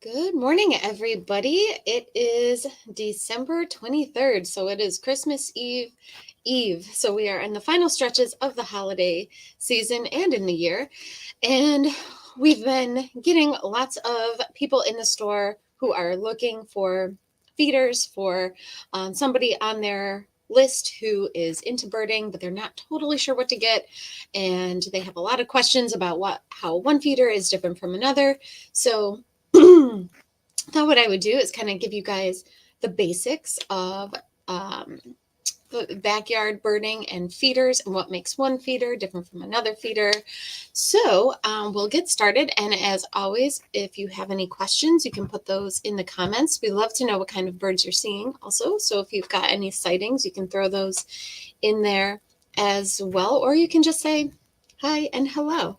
Good morning, everybody. It is December 23rd, so it is Christmas Eve. So we are in the final stretches of the holiday season and in the year. And we've been getting lots of people in the store who are looking for feeders for somebody on their list who is into birding, but they're not totally sure what to get. And they have a lot of questions about how one feeder is different from another. So thought what I would do is kind of give you guys the basics of um, the backyard birding and feeders and what makes one feeder different from another feeder. So we'll get started. And as always, if you have any questions, you can put those in the comments. We love to know what kind of birds you're seeing also. So if you've got any sightings, you can throw those in there as well, or you can just say, hi and hello.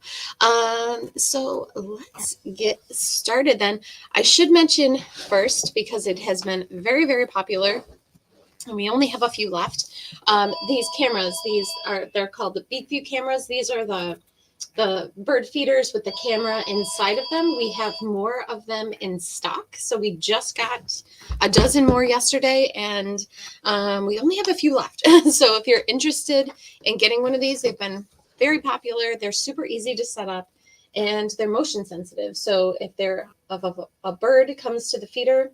So let's get started then. I should mention first, because it has been very, very popular, and we only have a few left. These cameras, they're called the Beak View cameras. These are the bird feeders with the camera inside of them. We have more of them in stock. So we just got a dozen more yesterday, and we only have a few left. So if you're interested in getting one of these, they've been very popular. They're super easy to set up, and they're motion sensitive. So if a bird comes to the feeder,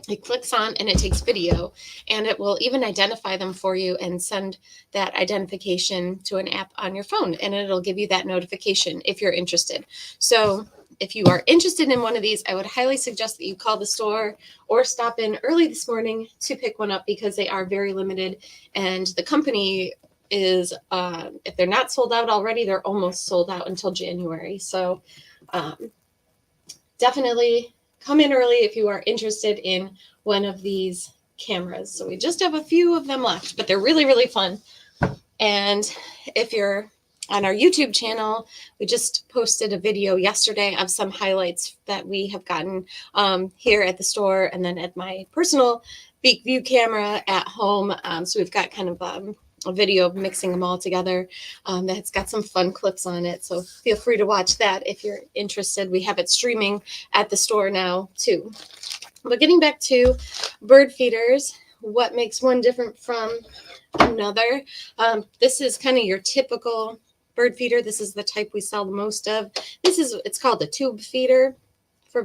it clicks on and it takes video, and it will even identify them for you and send that identification to an app on your phone, and it'll give you that notification if you're interested. So if you are interested in one of these, I would highly suggest that you call the store or stop in early this morning to pick one up, because they are very limited, and the company is if they're not sold out already, they're almost sold out until January. So um, definitely come in early if you are interested in one of these cameras. So we just have a few of them left, but they're really, really fun. And if you're on our YouTube channel, we just posted a video yesterday of some highlights that we have gotten here at the store and then at my personal Beak View camera at home. So we've got kind of a video of mixing them all together that's got some fun clips on it. So feel free to watch that if you're interested. We have it streaming at the store now too. But getting back to bird feeders, what makes one different from another? This is kind of your typical bird feeder. This is the type we sell the most of. It's called a tube feeder for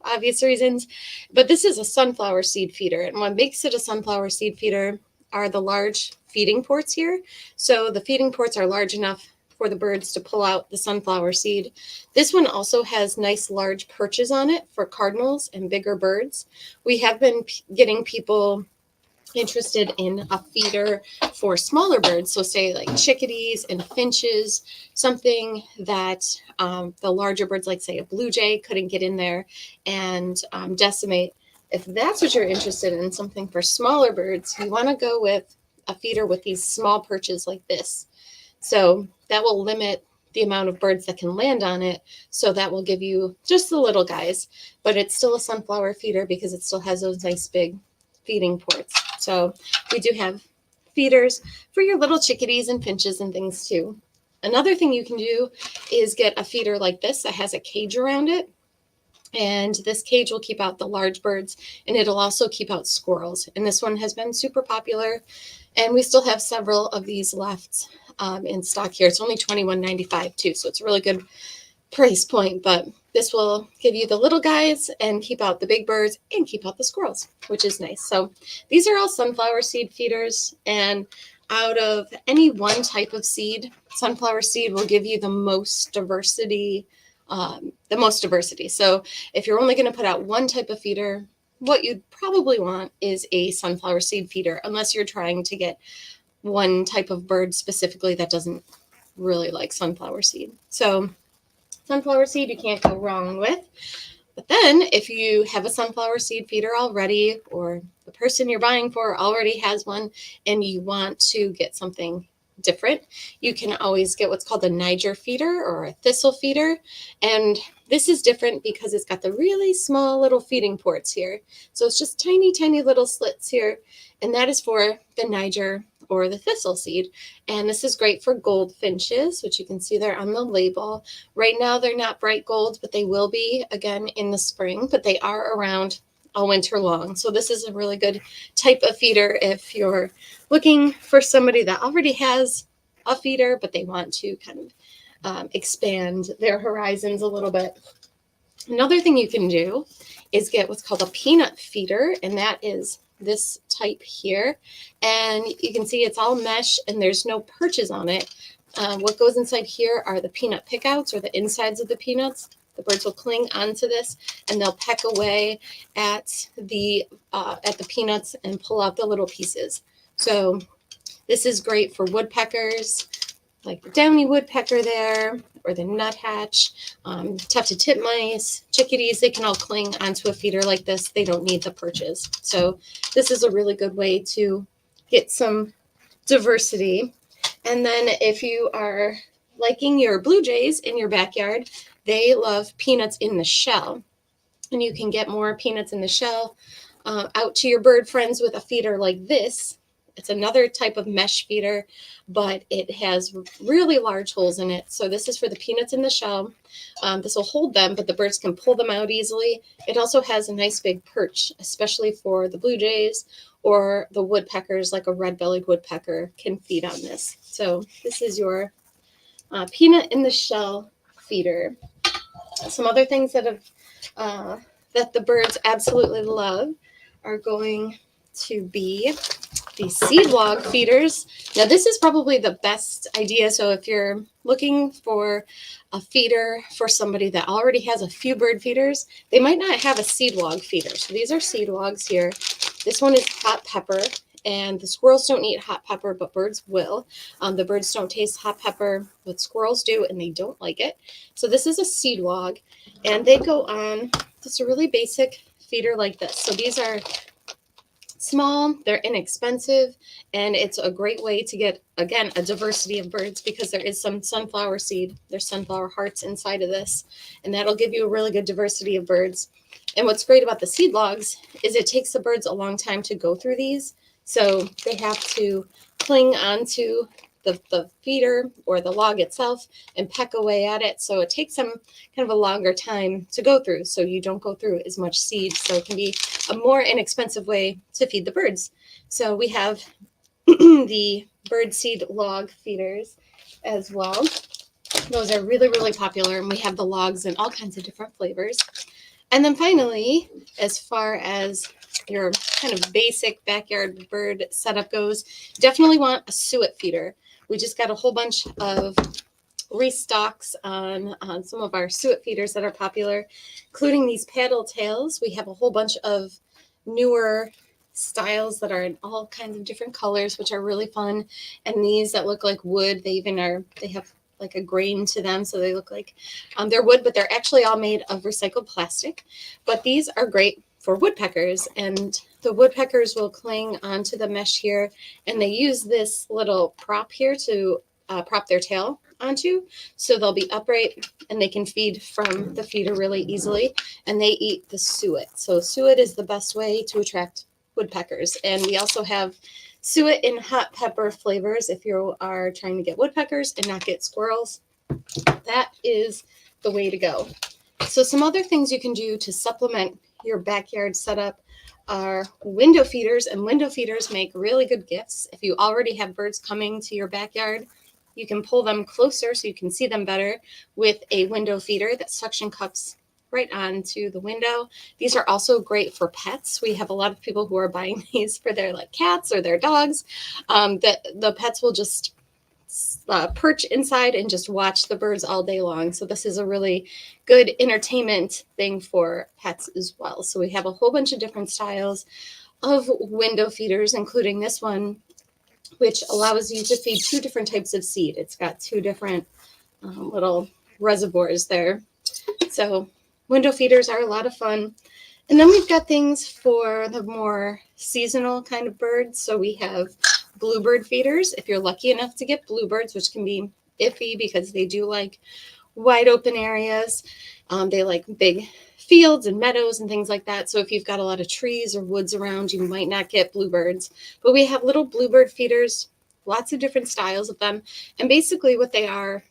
obvious reasons, but this is a sunflower seed feeder, and what makes it a sunflower seed feeder are the large feeding ports here. So the feeding ports are large enough for the birds to pull out the sunflower seed. This one also has nice large perches on it for cardinals and bigger birds. We have been getting people interested in a feeder for smaller birds, so say like chickadees and finches, something that the larger birds, like say a blue jay, couldn't get in there and decimate. If that's what you're interested in, something for smaller birds, you want to go with a feeder with these small perches like this. So that will limit the amount of birds that can land on it. So that will give you just the little guys, but it's still a sunflower feeder because it still has those nice big feeding ports. So we do have feeders for your little chickadees and finches and things too. Another thing you can do is get a feeder like this that has a cage around it. And this cage will keep out the large birds, and it'll also keep out squirrels. And this one has been super popular, and we still have several of these left in stock here. It's only $21.95 too, so it's a really good price point. But this will give you the little guys and keep out the big birds and keep out the squirrels, which is nice. So these are all sunflower seed feeders, and out of any one type of seed, sunflower seed will give you the most diversity. So if you're only going to put out one type of feeder, what you'd probably want is a sunflower seed feeder, unless you're trying to get one type of bird specifically that doesn't really like sunflower seed. So sunflower seed you can't go wrong with. But then if you have a sunflower seed feeder already, or the person you're buying for already has one, and you want to get something different, you can always get what's called a Niger feeder or a thistle feeder. And this is different because it's got the really small little feeding ports here. So it's just tiny, tiny little slits here. And that is for the Niger or the thistle seed. And this is great for goldfinches, which you can see there on the label. Right now, they're not bright gold, but they will be again in the spring, but they are around all winter long. So this is a really good type of feeder if you're looking for somebody that already has a feeder, but they want to kind of expand their horizons a little bit. Another thing you can do is get what's called a peanut feeder, and that is this type here. And you can see it's all mesh and there's no perches on it. What goes inside here are the peanut pickouts, or the insides of the peanuts. The birds will cling onto this and they'll peck away at the peanuts and pull out the little pieces. So this is great for woodpeckers, like the downy woodpecker there, or the nuthatch, tufted titmice, chickadees. They can all cling onto a feeder like this. They don't need the perches. So this is a really good way to get some diversity. And then if you are liking your blue jays in your backyard, they love peanuts in the shell. And you can get more peanuts in the shell out to your bird friends with a feeder like this. It's another type of mesh feeder, but it has really large holes in it. So this is for the peanuts in the shell. This will hold them, but the birds can pull them out easily. It also has a nice big perch, especially for the blue jays or the woodpeckers, like a red-bellied woodpecker can feed on this. So this is your peanut in the shell feeder. Some other things that the birds absolutely love are going to be the seed log feeders. Now this is probably the best idea. So if you're looking for a feeder for somebody that already has a few bird feeders, they might not have a seed log feeder. So these are seed logs here. This one is hot pepper, and the squirrels don't eat hot pepper, but birds will. The birds don't taste hot pepper, but squirrels do, and they don't like it. So this is a seed log, and they go on just a really basic feeder like this. So these are small, they're inexpensive, and it's a great way to get, again, a diversity of birds, because there is some sunflower seed. There's sunflower hearts inside of this, and that'll give you a really good diversity of birds. And what's great about the seed logs is it takes the birds a long time to go through these. So they have to cling onto the feeder or the log itself and peck away at it. So it takes them kind of a longer time to go through. So you don't go through as much seed. So it can be a more inexpensive way to feed the birds. So we have the bird seed log feeders as well. Those are really, really popular. And we have the logs in all kinds of different flavors. And then finally, as far as your kind of basic backyard bird setup goes, definitely want a suet feeder. We just got a whole bunch of restocks on some of our suet feeders that are popular, including these paddle tails. We have a whole bunch of newer styles that are in all kinds of different colors, which are really fun. And these that look like wood, they have like a grain to them, so they look like they're wood, but they're actually all made of recycled plastic. But these are great for woodpeckers, and the woodpeckers will cling onto the mesh here, and they use this little prop here to prop their tail onto, so they'll be upright and they can feed from the feeder really easily, and they eat the suet. So suet is the best way to attract woodpeckers. And we also have suet in hot pepper flavors if you are trying to get woodpeckers and not get squirrels. That is the way to go. So some other things you can do to supplement your backyard setup are window feeders, and window feeders make really good gifts. If you already have birds coming to your backyard, you can pull them closer so you can see them better with a window feeder that suction cups right onto the window. These are also great for pets. We have a lot of people who are buying these for their cats or their dogs. That the pets will just perch inside and just watch the birds all day long. So this is a really good entertainment thing for pets as well. So we have a whole bunch of different styles of window feeders, including this one, which allows you to feed two different types of seed. It's got two different little reservoirs there. So window feeders are a lot of fun. And then we've got things for the more seasonal kind of birds. So we have bluebird feeders. If you're lucky enough to get bluebirds, which can be iffy because they do like wide open areas. They like big fields and meadows and things like that. So if you've got a lot of trees or woods around, you might not get bluebirds. But we have little bluebird feeders lots of different styles of them. And basically what they are,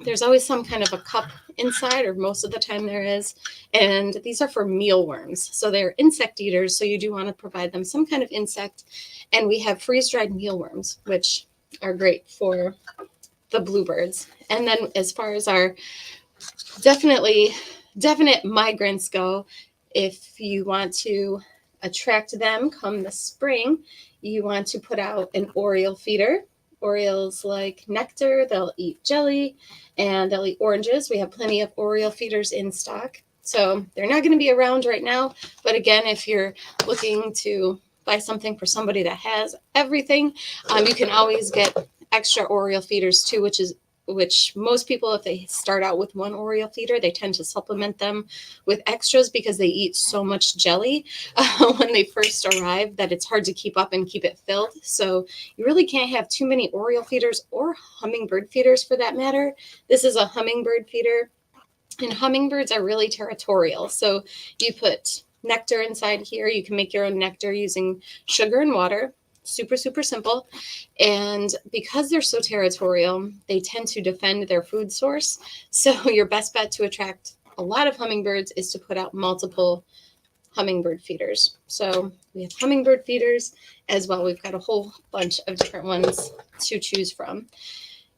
there's always some kind of a cup inside, or most of the time there is. And these are for mealworms. So they're insect eaters. So you do want to provide them some kind of insect. And we have freeze-dried mealworms, which are great for the bluebirds. And then as far as our definite migrants go, if you want to attract them come the spring, you want to put out an Oriole feeder. Orioles like nectar, they'll eat jelly, and they'll eat oranges. We have plenty of Oriole feeders in stock. So they're not going to be around right now. But again, if you're looking to buy something for somebody that has everything, you can always get extra Oriole feeders too, which most people, if they start out with one Oriole feeder, they tend to supplement them with extras because they eat so much jelly when they first arrive that it's hard to keep up and keep it filled. So you really can't have too many Oriole feeders or hummingbird feeders for that matter. This is a hummingbird feeder, and hummingbirds are really territorial. So you put nectar inside here. You can make your own nectar using sugar and water. Super, super simple. And because they're so territorial, they tend to defend their food source. So your best bet to attract a lot of hummingbirds is to put out multiple hummingbird feeders. So we have hummingbird feeders as well. We've got a whole bunch of different ones to choose from.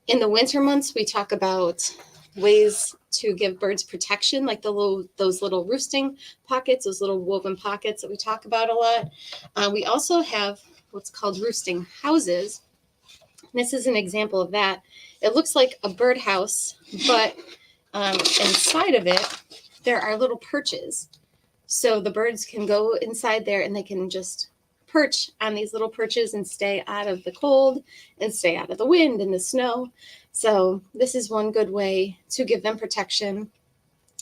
In the winter months, we talk about ways to give birds protection, like those little roosting pockets, those little woven pockets that we talk about a lot. We also have what's called roosting houses. This is an example of that. It looks like a birdhouse, but inside of it, there are little perches. So the birds can go inside there and they can just perch on these little perches and stay out of the cold and stay out of the wind and the snow. So this is one good way to give them protection.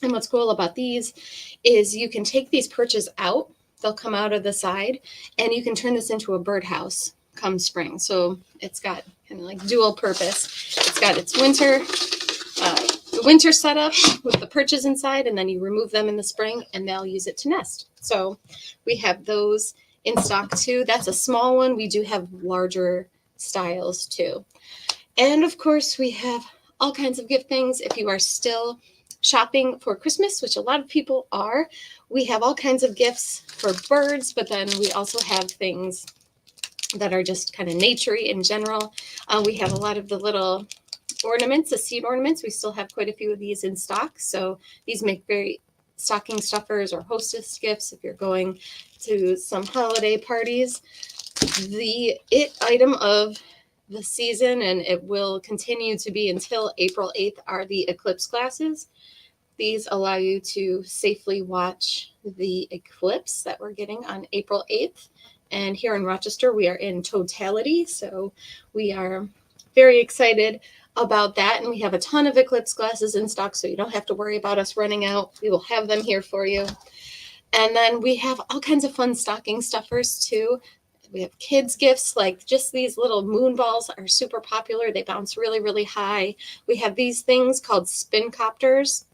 And what's cool about these is you can take these perches out. They'll come out of the side, and you can turn this into a birdhouse come spring. So it's got kind of like dual purpose. It's got its winter setup with the perches inside, and then you remove them in the spring and they'll use it to nest. So we have those in stock too. That's a small one. We do have larger styles too. And of course, we have all kinds of gift things. If you are still shopping for Christmas, which a lot of people are, we have all kinds of gifts for birds, but then we also have things that are just kind of naturey in general. We have a lot of the little ornaments, the seed ornaments. We still have quite a few of these in stock. So these make very stocking stuffers or hostess gifts if you're going to some holiday parties. The it item of the season, and it will continue to be until April 8th, are the eclipse glasses. These allow you to safely watch the eclipse that we're getting on April 8th. And here in Rochester, we are in totality. So we are very excited about that. And we have a ton of eclipse glasses in stock, so you don't have to worry about us running out. We will have them here for you. And then we have all kinds of fun stocking stuffers too. We have kids gifts, like just these little moon balls are super popular. They bounce really, really high. We have these things called spin copters.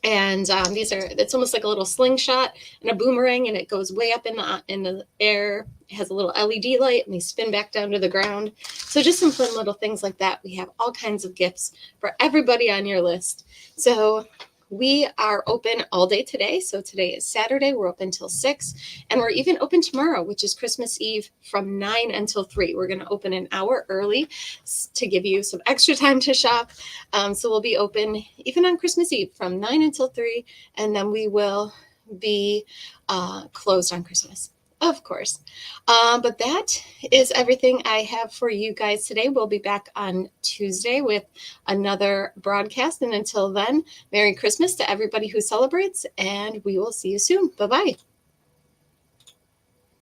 And it's almost like a little slingshot and a boomerang, and it goes way up in the air. It has a little LED light, and they spin back down to the ground. So just some fun little things like that. We have all kinds of gifts for everybody on your list. So we are open all day today. So today is Saturday. We're open till 6, and we're even open tomorrow, which is Christmas Eve, from 9 until 3. We're going to open an hour early to give you some extra time to shop. So we'll be open even on Christmas Eve from 9 until 3, and then we will be closed on Christmas, of course. But that is everything I have for you guys today. We'll be back on Tuesday with another broadcast. And until then, Merry Christmas to everybody who celebrates, and we will see you soon. Bye-bye.